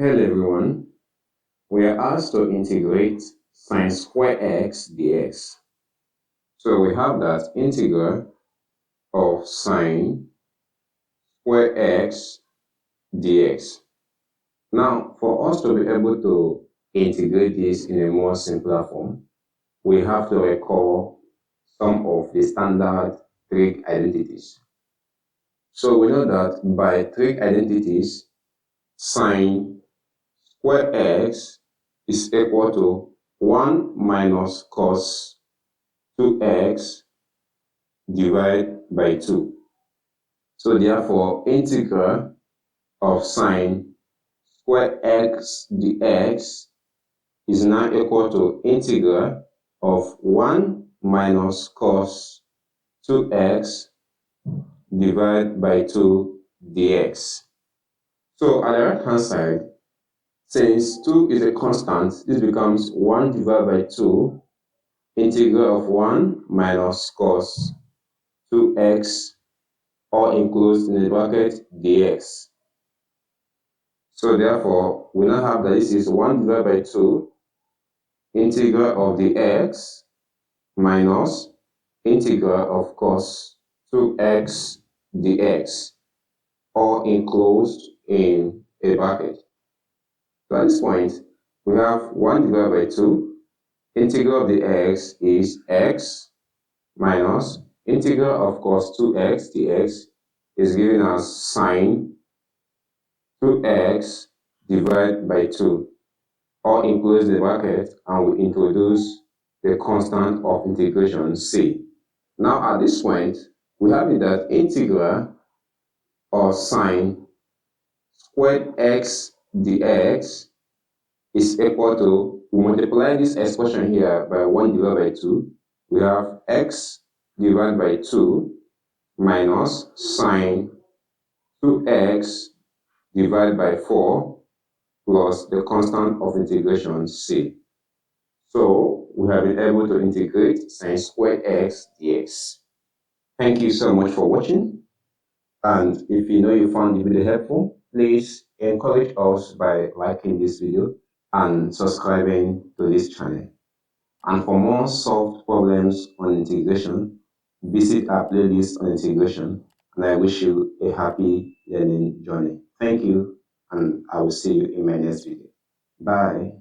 Hello everyone, we are asked to integrate sin²x dx. So we have that integral of sin² x dx. Now, for us to be able to integrate this in a more simpler form, we have to recall some of the standard trig identities. So we know that by trig identities, sin² x is equal to 1 minus cos 2x divided by 2. So therefore, integral of sin² x dx is now equal to integral of 1 minus cos 2x divided by 2 dx. So at the right hand side, since 2 is a constant, this becomes 1 divided by 2 integral of 1 minus cos 2x, all enclosed in the bracket dx. So therefore, we now have that this is 1 divided by 2 integral of the x minus integral of cos 2x dx, all enclosed in a bracket. So at this point, we have 1 divided by 2, integral of the x is x minus integral of cos 2x dx is given as sine 2x divided by 2, or enclose the bracket, and we introduce the constant of integration c. Now at this point, we have it that integral of sin² x dx is equal to, we multiply this expression here by 1 divided by 2, we have x divided by 2 minus sine 2x divided by 4 plus the constant of integration c. So we have been able to integrate sin² x dx. Thank you so much for watching, and if you know you found the video helpful, please encourage us by liking this video and subscribing to this channel. And for more solved problems on integration, visit our playlist on integration, and I wish you a happy learning journey. Thank you, and I will see you in my next video. Bye.